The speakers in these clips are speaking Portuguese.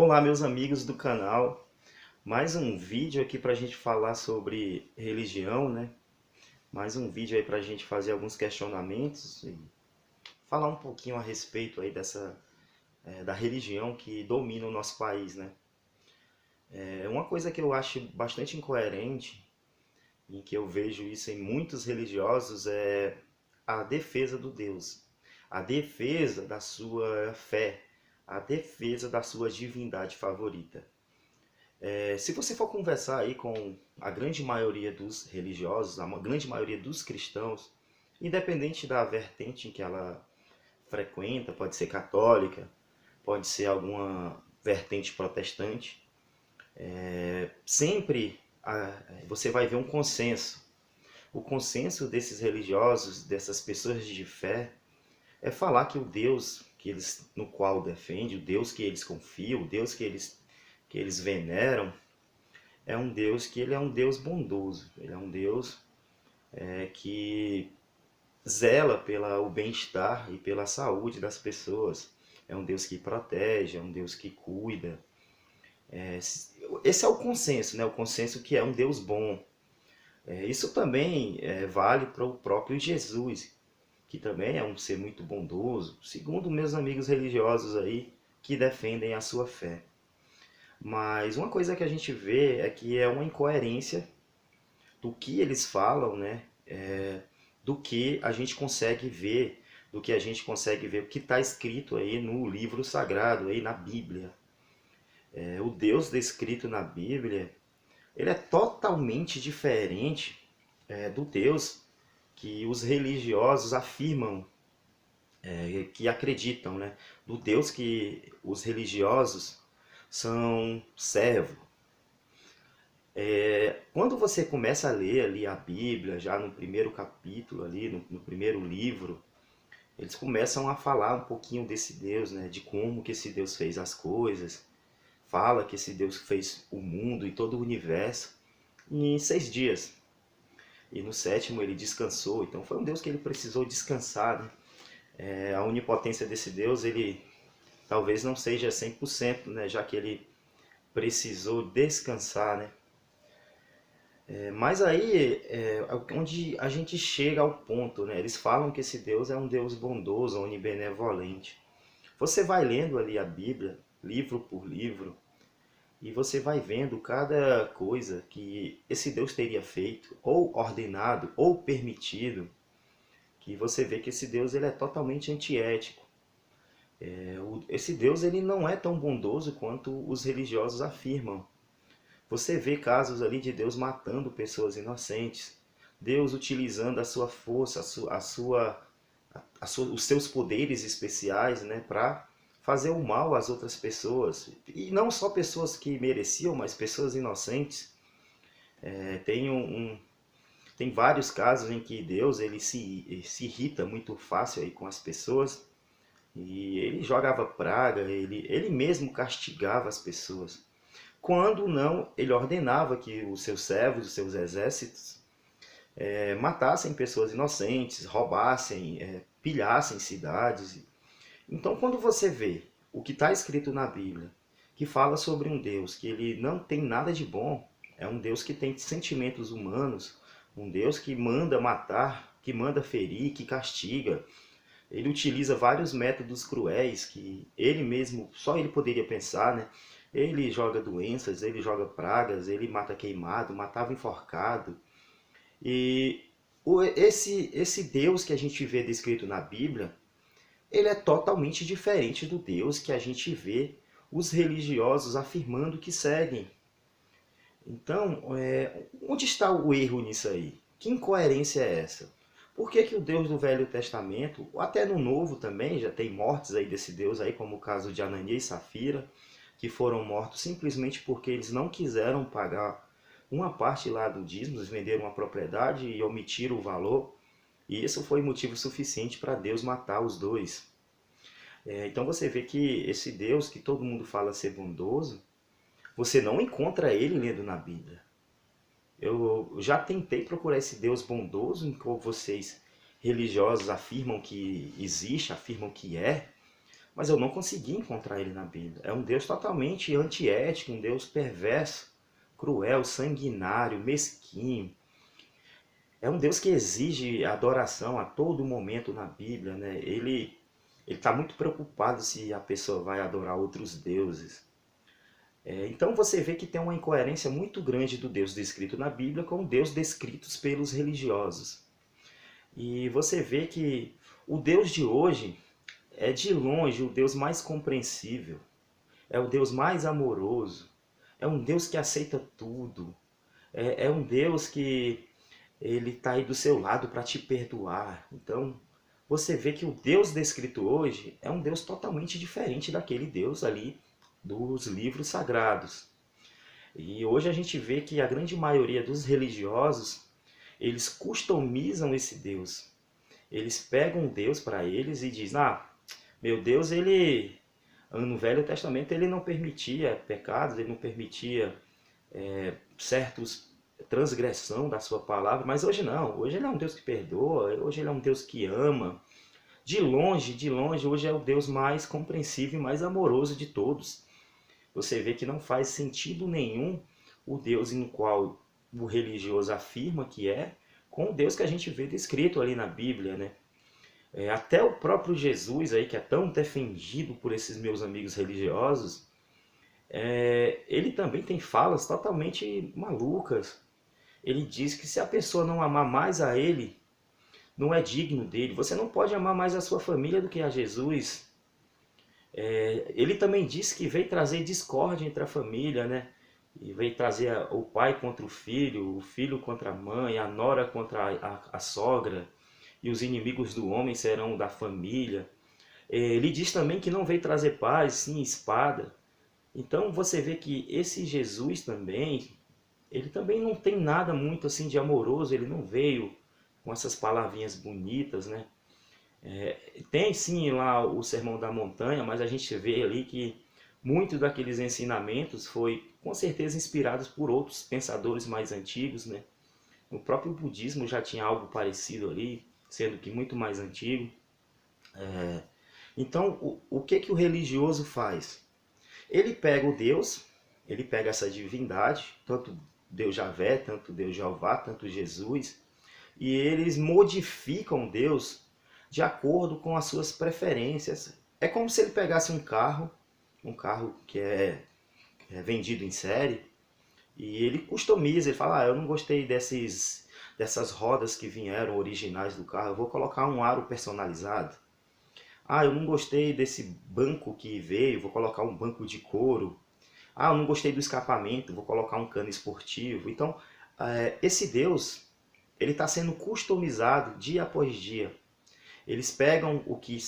Olá, meus amigos do canal. Mais um vídeo aqui para a gente falar sobre religião, né? Mais um vídeo aí para a gente fazer alguns questionamentos e falar um pouquinho a respeito aí da religião que domina o nosso país, né? Uma coisa que eu acho bastante incoerente, em que eu vejo isso em muitos religiosos, é a defesa do Deus, a defesa da sua fé, a defesa da sua divindade favorita. Se você for conversar aí com a grande maioria dos religiosos, a grande maioria dos cristãos, independente da vertente em que ela frequenta, pode ser católica, pode ser alguma vertente protestante, sempre você vai ver um consenso. O consenso desses religiosos, dessas pessoas de fé, é falar que o Deus no qual defende, o Deus que eles confiam, o Deus que eles veneram, é um Deus que ele é um Deus bondoso. Ele é um Deus que zela pelo bem-estar e pela saúde das pessoas. É um Deus que protege, é um Deus que cuida. Esse é o consenso, né? O consenso que é um Deus bom. Isso também vale para o próprio Jesus, que também é um ser muito bondoso, segundo meus amigos religiosos aí que defendem a sua fé. Mas uma coisa que a gente vê é que é uma incoerência do que eles falam, né? Do que a gente consegue ver, do que a gente consegue ver, o que está escrito aí no livro sagrado, aí na Bíblia. O Deus descrito na Bíblia, ele é totalmente diferente do Deus que os religiosos afirmam, que acreditam, né? Do Deus que os religiosos são servos. Quando você começa a ler ali a Bíblia, já no primeiro capítulo, ali no primeiro livro, eles começam a falar um pouquinho desse Deus, né? De como que esse Deus fez as coisas. Fala que esse Deus fez o mundo e todo o universo em 6 dias. E no sétimo ele descansou. Então foi um Deus que ele precisou descansar, né? A onipotência desse Deus, ele talvez não seja 100%, né? Já que ele precisou descansar, né? Mas aí onde a gente chega ao ponto, né? Eles falam que esse Deus é um Deus bondoso, onibenevolente. Você vai lendo ali a Bíblia, livro por livro, e você vai vendo cada coisa que esse Deus teria feito, ou ordenado, ou permitido, que você vê que esse Deus ele é totalmente antiético. Esse Deus ele não é tão bondoso quanto os religiosos afirmam. Você vê casos ali de Deus matando pessoas inocentes, Deus utilizando a sua força, os seus poderes especiais, né, para fazer o mal às outras pessoas. E não só pessoas que mereciam, mas pessoas inocentes. Tem vários casos em que Deus ele se irrita muito fácil aí com as pessoas e ele jogava praga, ele mesmo castigava as pessoas. Quando não, ele ordenava que os seus servos, os seus exércitos, matassem pessoas inocentes, roubassem, pilhassem cidades. Então, quando você vê o que está escrito na Bíblia, que fala sobre um Deus que ele não tem nada de bom, é um Deus que tem sentimentos humanos, um Deus que manda matar, que manda ferir, que castiga. Ele utiliza vários métodos cruéis que ele mesmo, só ele poderia pensar, né? Ele joga doenças, ele joga pragas, ele mata queimado, matava enforcado. E esse Deus que a gente vê descrito na Bíblia, ele é totalmente diferente do Deus que a gente vê os religiosos afirmando que seguem. Então, onde está o erro nisso aí? Que incoerência é essa? Por que o Deus do Velho Testamento, ou até no Novo também, já tem mortes aí desse Deus aí, como o caso de Ananias e Safira, que foram mortos simplesmente porque eles não quiseram pagar uma parte lá do dízimo, eles venderam uma propriedade e omitiram o valor, e isso foi motivo suficiente para Deus matar os dois. Então você vê que esse Deus que todo mundo fala ser bondoso, você não encontra ele lendo na Bíblia. Eu já tentei procurar esse Deus bondoso, em que vocês religiosos afirmam que existe, afirmam que é, mas eu não consegui encontrar ele na Bíblia. É um Deus totalmente antiético, um Deus perverso, cruel, sanguinário, mesquinho. É um Deus que exige adoração a todo momento na Bíblia, né? Ele está muito preocupado se a pessoa vai adorar outros deuses. Então você vê que tem uma incoerência muito grande do Deus descrito na Bíblia com o Deus descritos pelos religiosos. E você vê que o Deus de hoje é de longe o Deus mais compreensível, é o Deus mais amoroso, é um Deus que aceita tudo, é um Deus que ele está aí do seu lado para te perdoar. Então você vê que o Deus descrito hoje é um Deus totalmente diferente daquele Deus ali dos livros sagrados. E hoje a gente vê que a grande maioria dos religiosos, eles customizam esse Deus. Eles pegam Deus para eles e dizem, meu Deus, ele no Velho Testamento ele não permitia pecados, ele não permitia certos transgressão da sua palavra, mas hoje não. Hoje ele é um Deus que perdoa, hoje ele é um Deus que ama. De longe, hoje é o Deus mais compreensível e mais amoroso de todos. Você vê que não faz sentido nenhum o Deus em qual o religioso afirma que é, com o Deus que a gente vê descrito ali na Bíblia, né? Até o próprio Jesus aí, que é tão defendido por esses meus amigos religiosos, ele também tem falas totalmente malucas. Ele diz que se a pessoa não amar mais a ele, não é digno dele. Você não pode amar mais a sua família do que a Jesus. Ele também diz que veio trazer discórdia entre a família, né? E veio trazer o pai contra o filho contra a mãe, a nora contra a sogra, e os inimigos do homem serão da família. Ele diz também que não veio trazer paz, sim espada. Então você vê que esse Jesus também, ele também não tem nada muito assim de amoroso, ele não veio com essas palavrinhas bonitas, né? Tem sim lá o Sermão da Montanha, mas a gente vê ali que muitos daqueles ensinamentos foi com certeza inspirados por outros pensadores mais antigos, né? O próprio budismo já tinha algo parecido ali, sendo que muito mais antigo. Então, o que que o religioso faz? Ele pega o Deus, ele pega essa divindade, tanto Deus Javé, tanto Deus Jeová, tanto Jesus, e eles modificam Deus de acordo com as suas preferências. É como se ele pegasse um carro que é vendido em série, e ele customiza, ele fala, eu não gostei dessas rodas que vieram originais do carro, eu vou colocar um aro personalizado. Eu não gostei desse banco que veio, vou colocar um banco de couro. Eu não gostei do escapamento, vou colocar um cano esportivo. Então, esse Deus, ele está sendo customizado dia após dia. Eles pegam o que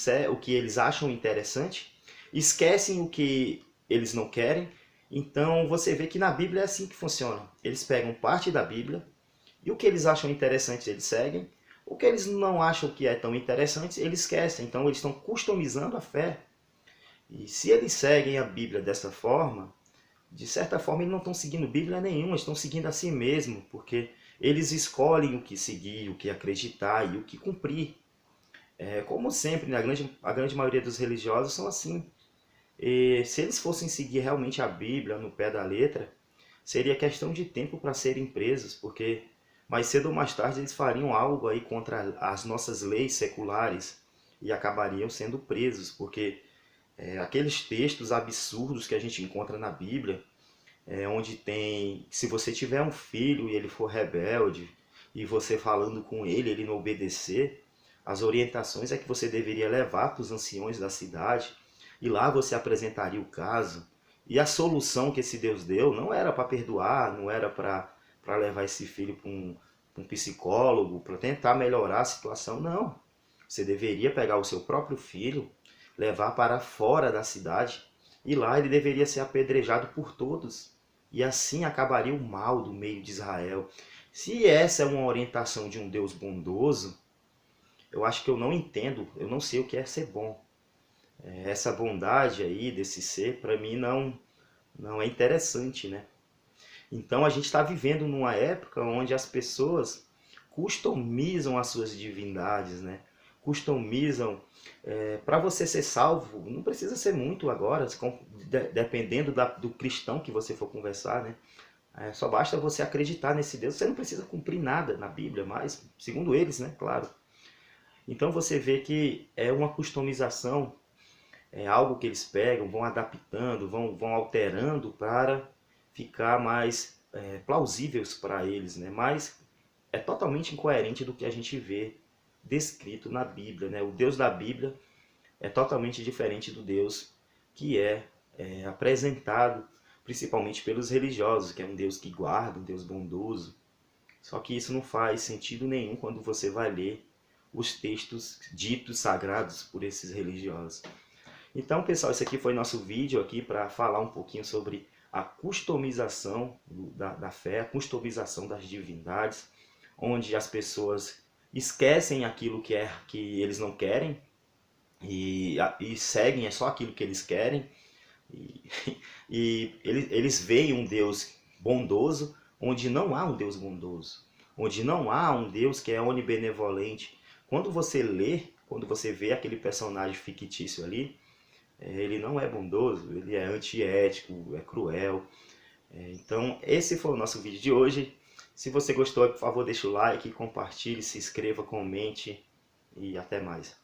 eles acham interessante, esquecem o que eles não querem. Então, você vê que na Bíblia é assim que funciona. Eles pegam parte da Bíblia, e o que eles acham interessante eles seguem, o que eles não acham que é tão interessante, eles esquecem. Então eles estão customizando a fé. E se eles seguem a Bíblia dessa forma, de certa forma eles não estão seguindo Bíblia nenhuma, estão seguindo a si mesmo, porque eles escolhem o que seguir, o que acreditar e o que cumprir. Como sempre, né, a grande maioria dos religiosos são assim. E se eles fossem seguir realmente a Bíblia no pé da letra, seria questão de tempo para serem presos, porque mais cedo ou mais tarde eles fariam algo aí contra as nossas leis seculares e acabariam sendo presos, porque aqueles textos absurdos que a gente encontra na Bíblia, onde tem, se você tiver um filho e ele for rebelde, e você falando com ele, ele não obedecer, as orientações é que você deveria levar para os anciões da cidade, e lá você apresentaria o caso, e a solução que esse Deus deu não era para perdoar, não era para levar esse filho para um psicólogo, para tentar melhorar a situação, não. Você deveria pegar o seu próprio filho, levar para fora da cidade, e lá ele deveria ser apedrejado por todos. E assim acabaria o mal do meio de Israel. Se essa é uma orientação de um Deus bondoso, eu acho que eu não entendo, eu não sei o que é ser bom. Essa bondade aí desse ser, para mim, não é interessante, né? Então a gente está vivendo numa época onde as pessoas customizam as suas divindades, né? customizam. Para você ser salvo, não precisa ser muito agora, dependendo do cristão que você for conversar, né? Só basta você acreditar nesse Deus. Você não precisa cumprir nada na Bíblia, mas segundo eles, né? Claro. Então você vê que é uma customização, é algo que eles pegam, vão adaptando, vão alterando para ficar mais plausíveis para eles, né? Mas é totalmente incoerente do que a gente vê descrito na Bíblia, né? O Deus da Bíblia é totalmente diferente do Deus que é apresentado principalmente pelos religiosos, que é um Deus que guarda, um Deus bondoso. Só que isso não faz sentido nenhum quando você vai ler os textos ditos sagrados por esses religiosos. Então, pessoal, esse aqui foi nosso vídeo aqui para falar um pouquinho sobre a customização da fé, a customização das divindades, onde as pessoas esquecem aquilo que eles não querem e seguem só aquilo que eles querem. E eles veem um Deus bondoso onde não há um Deus bondoso, onde não há um Deus que é onibenevolente. Quando você lê, quando você vê aquele personagem fictício ali, ele não é bondoso, ele é antiético, é cruel. Então esse foi o nosso vídeo de hoje. Se você gostou, por favor, deixa o like, compartilhe, se inscreva, comente e até mais.